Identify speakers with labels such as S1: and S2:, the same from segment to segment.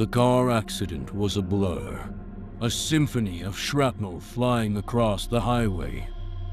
S1: The car accident was a blur, a symphony of shrapnel flying across the highway,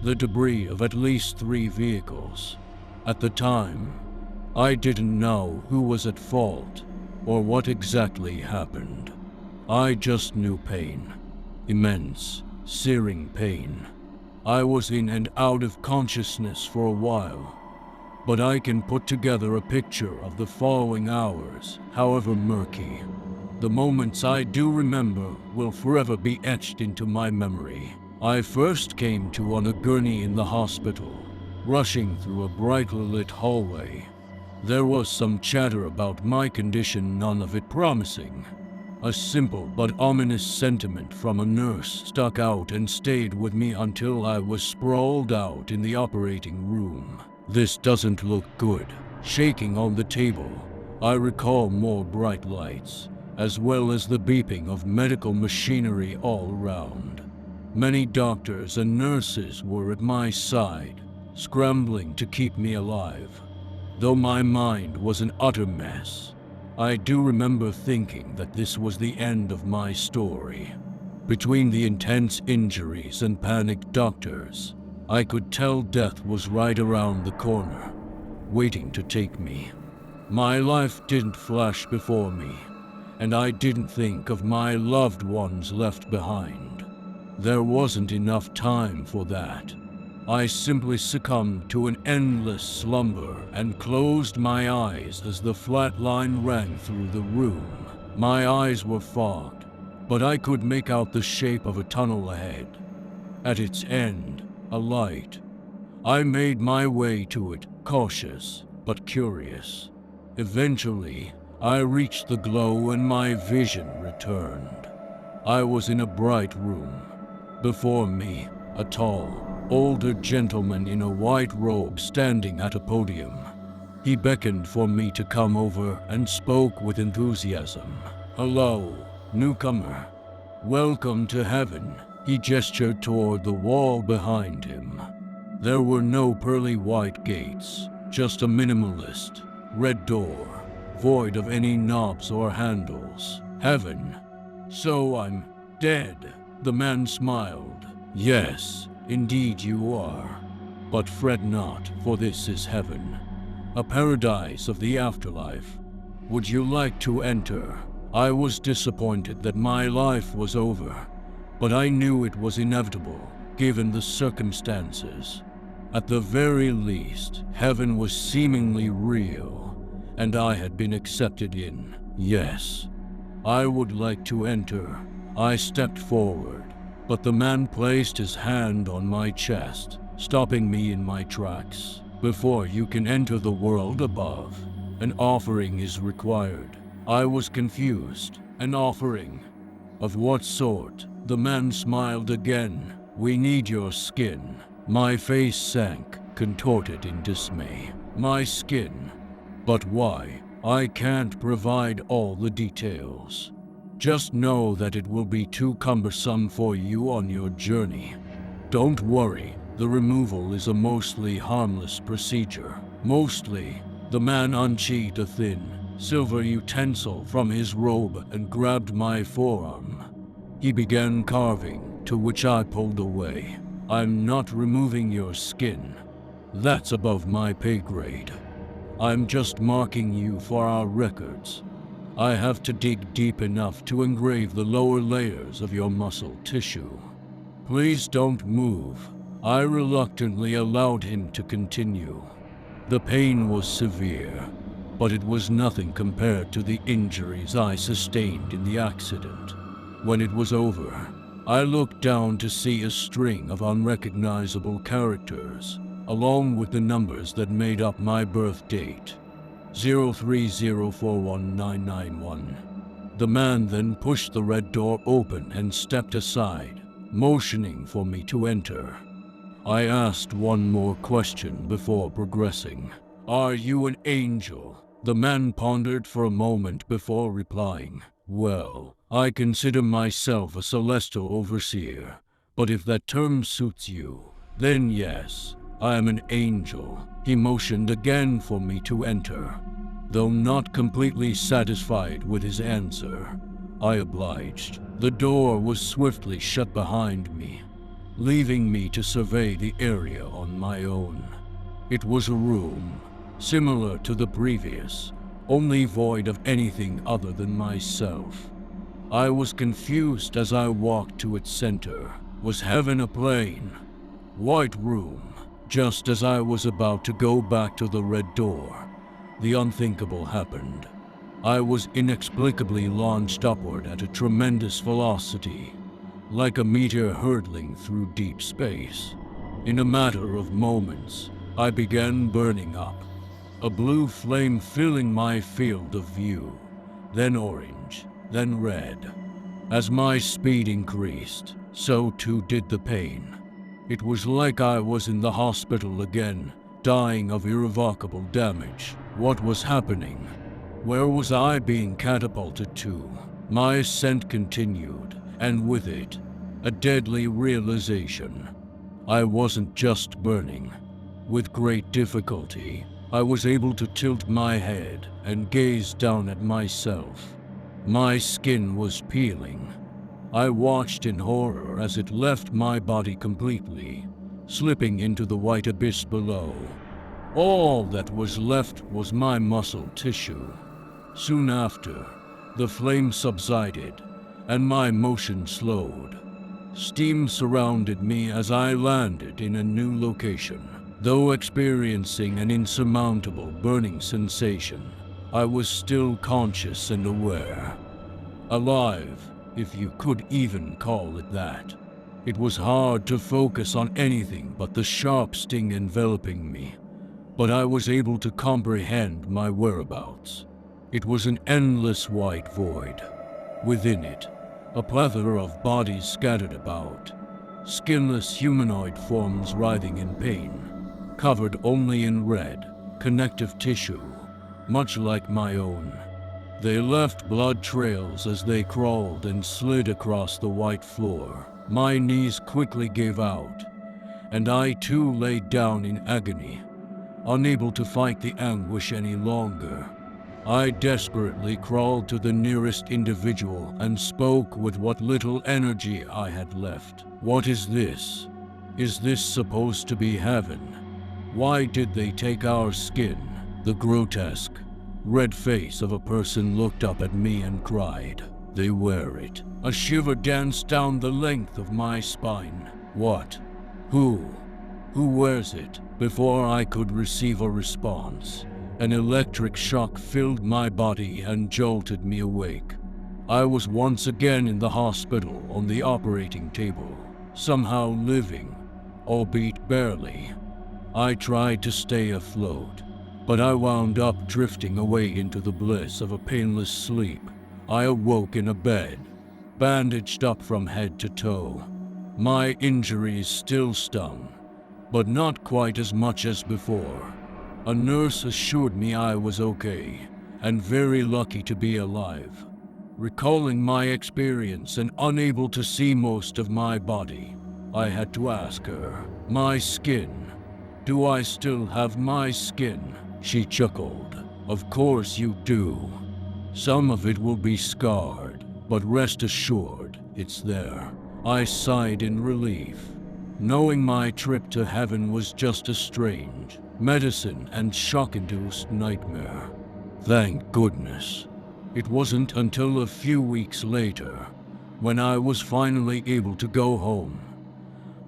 S1: the debris of at least 3 vehicles. At the time, I didn't know who was at fault or what exactly happened. I just knew pain. Immense, searing pain. I was in and out of consciousness for a while, but I can put together a picture of the following hours, however murky. The moments I do remember will forever be etched into my memory. I first came to on a gurney in the hospital, rushing through a brightly lit hallway. There was some chatter about my condition, none of it promising. A simple but ominous sentiment from a nurse stuck out and stayed with me until I was sprawled out in the operating room. "This doesn't look good." Shaking on the table, I recall more bright lights, as well as the beeping of medical machinery all around. Many doctors and nurses were at my side, scrambling to keep me alive. Though my mind was an utter mess, I do remember thinking that this was the end of my story. Between the intense injuries and panicked doctors, I could tell death was right around the corner, waiting to take me. My life didn't flash before me, and I didn't think of my loved ones left behind. There wasn't enough time for that. I simply succumbed to an endless slumber and closed my eyes as the flat line rang through the room. My eyes were fogged, but I could make out the shape of a tunnel ahead. At its end, a light. I made my way to it, cautious but curious. Eventually, I reached the glow and my vision returned. I was in a bright room. Before me, a tall, older gentleman in a white robe standing at a podium. He beckoned for me to come over and spoke with enthusiasm. "Hello, newcomer. Welcome to heaven." He gestured toward the wall behind him. There were no pearly white gates, just a minimalist, red door, void of any knobs or handles. "Heaven? So I'm dead?" The man smiled. "Yes, indeed you are. But fret not, for this is heaven, a paradise of the afterlife. Would you like to enter?" I was disappointed that my life was over, but I knew it was inevitable, given the circumstances. At the very least, heaven was seemingly real, and I had been accepted in. Yes, I would like to enter. I stepped forward, but the man placed his hand on my chest, stopping me in my tracks. "Before you can enter the world above, an offering is required." I was confused. "An offering? Of what sort?" The man smiled again. "We need your skin." My face sank, contorted in dismay. "My skin? But why? I can't provide all the details. Just know that it will be too cumbersome for you on your journey. Don't worry, the removal is a mostly harmless procedure." Mostly. The man unsheathed a thin, silver utensil from his robe and grabbed my forearm. He began carving, to which I pulled away. "I'm not removing your skin. That's above my pay grade. I'm just marking you for our records. I have to dig deep enough to engrave the lower layers of your muscle tissue. Please don't move." I reluctantly allowed him to continue. The pain was severe, but it was nothing compared to the injuries I sustained in the accident. When it was over, I looked down to see a string of unrecognizable characters, along with the numbers that made up my birth date. 030419191. The man then pushed the red door open and stepped aside, motioning for me to enter. I asked one more question before progressing. "Are you an angel?" The man pondered for a moment before replying. "Well, I consider myself a celestial overseer, but if that term suits you, then yes, I am an angel." He motioned again for me to enter. Though not completely satisfied with his answer, I obliged. The door was swiftly shut behind me, leaving me to survey the area on my own. It was a room similar to the previous, only void of anything other than myself. I was confused as I walked to its center. Was heaven a plain, white room? Just as I was about to go back to the red door, the unthinkable happened. I was inexplicably launched upward at a tremendous velocity, like a meteor hurtling through deep space. In a matter of moments, I began burning up, a blue flame filling my field of view, then orange, then red. As my speed increased, so too did the pain. It was like I was in the hospital again, dying of irrevocable damage. What was happening? Where was I being catapulted to? My ascent continued, and with it, a deadly realization. I wasn't just burning. With great difficulty, I was able to tilt my head and gaze down at myself. My skin was peeling. I watched in horror as it left my body completely, slipping into the white abyss below. All that was left was my muscle tissue. Soon after, the flame subsided, and my motion slowed. Steam surrounded me as I landed in a new location. Though experiencing an insurmountable burning sensation, I was still conscious and aware. Alive, if you could even call it that. It was hard to focus on anything but the sharp sting enveloping me, but I was able to comprehend my whereabouts. It was an endless white void. Within it, a plethora of bodies scattered about, skinless humanoid forms writhing in pain, covered only in red, connective tissue, much like my own. They left blood trails as they crawled and slid across the white floor. My knees quickly gave out, and I too laid down in agony, unable to fight the anguish any longer. I desperately crawled to the nearest individual and spoke with what little energy I had left. What is this? Is this supposed to be heaven? Why did they take our skin? The grotesque, red face of a person looked up at me and cried. They wear it. A shiver danced down the length of my spine. What? Who? Who wears it? Before I could receive a response, an electric shock filled my body and jolted me awake. I was once again in the hospital on the operating table, somehow living, albeit barely. I tried to stay afloat, but I wound up drifting away into the bliss of a painless sleep. I awoke in a bed, bandaged up from head to toe. My injuries still stung, but not quite as much as before. A nurse assured me I was okay, and very lucky to be alive. Recalling my experience and unable to see most of my body, I had to ask her, "My skin? Do I still have my skin?" She chuckled. "Of course you do. Some of it will be scarred, but rest assured, it's there." I sighed in relief, knowing my trip to heaven was just a strange, medicine and shock-induced nightmare. Thank goodness. It wasn't until a few weeks later, when I was finally able to go home,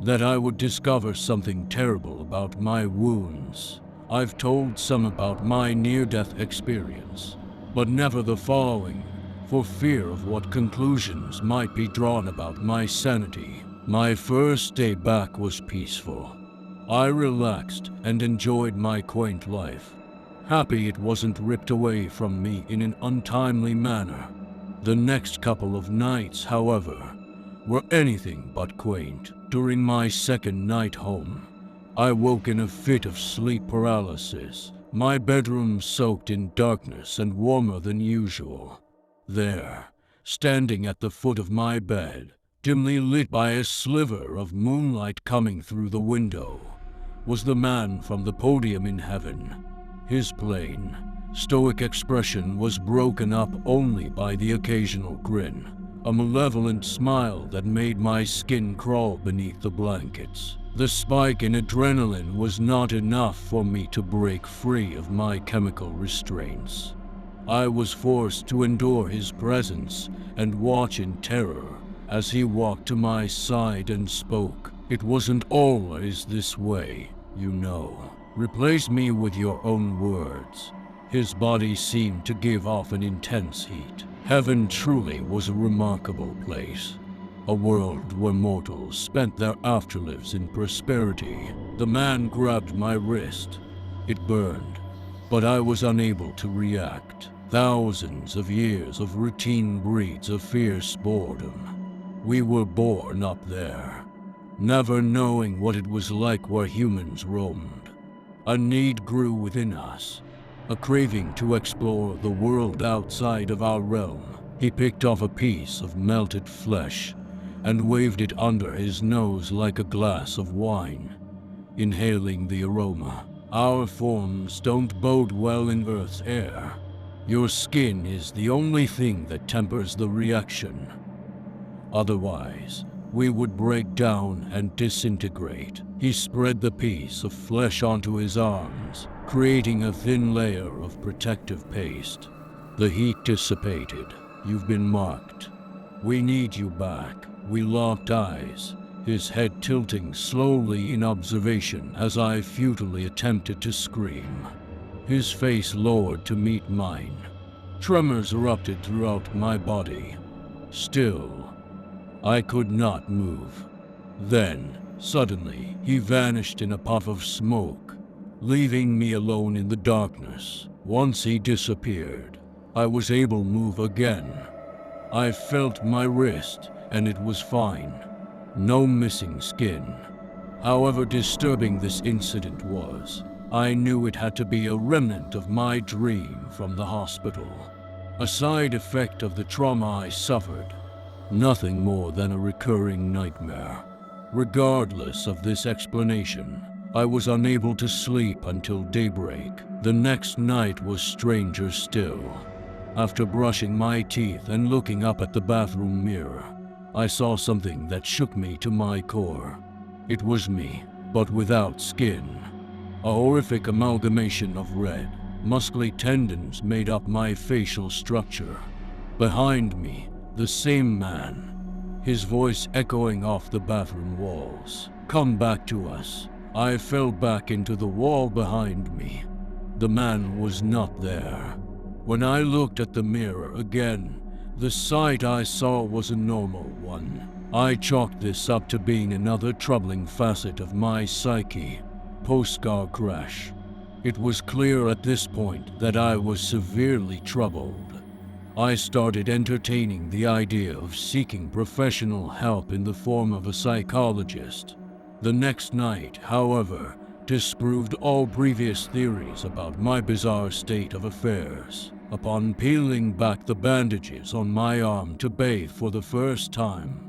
S1: that I would discover something terrible about my wounds. I've told some about my near-death experience, but never the following, for fear of what conclusions might be drawn about my sanity. My first day back was peaceful. I relaxed and enjoyed my quaint life, happy it wasn't ripped away from me in an untimely manner. The next couple of nights, however, were anything but quaint. During my second night home, I woke in a fit of sleep paralysis, my bedroom soaked in darkness and warmer than usual. There, standing at the foot of my bed, dimly lit by a sliver of moonlight coming through the window, was the man from the podium in heaven. His plain, stoic expression was broken up only by the occasional grin, a malevolent smile that made my skin crawl beneath the blankets. The spike in adrenaline was not enough for me to break free of my chemical restraints. I was forced to endure his presence and watch in terror as he walked to my side and spoke. "It wasn't always this way, you know. Replace me with your own words." His body seemed to give off an intense heat. Heaven truly was a remarkable place. A world where mortals spent their afterlives in prosperity. The man grabbed my wrist. It burned, but I was unable to react. Thousands of years of routine breeds of fierce boredom. We were born up there, never knowing what it was like where humans roamed. A need grew within us, a craving to explore the world outside of our realm. He picked off a piece of melted flesh and waved it under his nose like a glass of wine, inhaling the aroma. "Our forms don't bode well in Earth's air. Your skin is the only thing that tempers the reaction. Otherwise, we would break down and disintegrate." He spread the piece of flesh onto his arms, creating a thin layer of protective paste. The heat dissipated. "You've been marked. We need you back." We locked eyes, his head tilting slowly in observation as I futilely attempted to scream. His face lowered to meet mine. Tremors erupted throughout my body. Still, I could not move. Then, suddenly, he vanished in a puff of smoke, leaving me alone in the darkness. Once he disappeared, I was able to move again. I felt my wrist, and it was fine. No missing skin. However disturbing this incident was, I knew it had to be a remnant of my dream from the hospital. A side effect of the trauma I suffered. Nothing more than a recurring nightmare. Regardless of this explanation, I was unable to sleep until daybreak. The next night was stranger still. After brushing my teeth and looking up at the bathroom mirror, I saw something that shook me to my core. It was me, but without skin. A horrific amalgamation of red, muscly tendons made up my facial structure. Behind me, the same man, his voice echoing off the bathroom walls. "Come back to us." I fell back into the wall behind me. The man was not there. When I looked at the mirror again, the sight I saw was a normal one. I chalked this up to being another troubling facet of my psyche, post-car crash. It was clear at this point that I was severely troubled. I started entertaining the idea of seeking professional help in the form of a psychologist. The next night, however, disproved all previous theories about my bizarre state of affairs. Upon peeling back the bandages on my arm to bathe for the first time,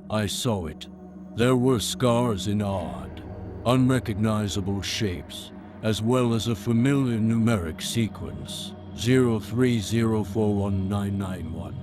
S1: I saw it. There were scars in odd, unrecognizable shapes, as well as a familiar numeric sequence, 030419991.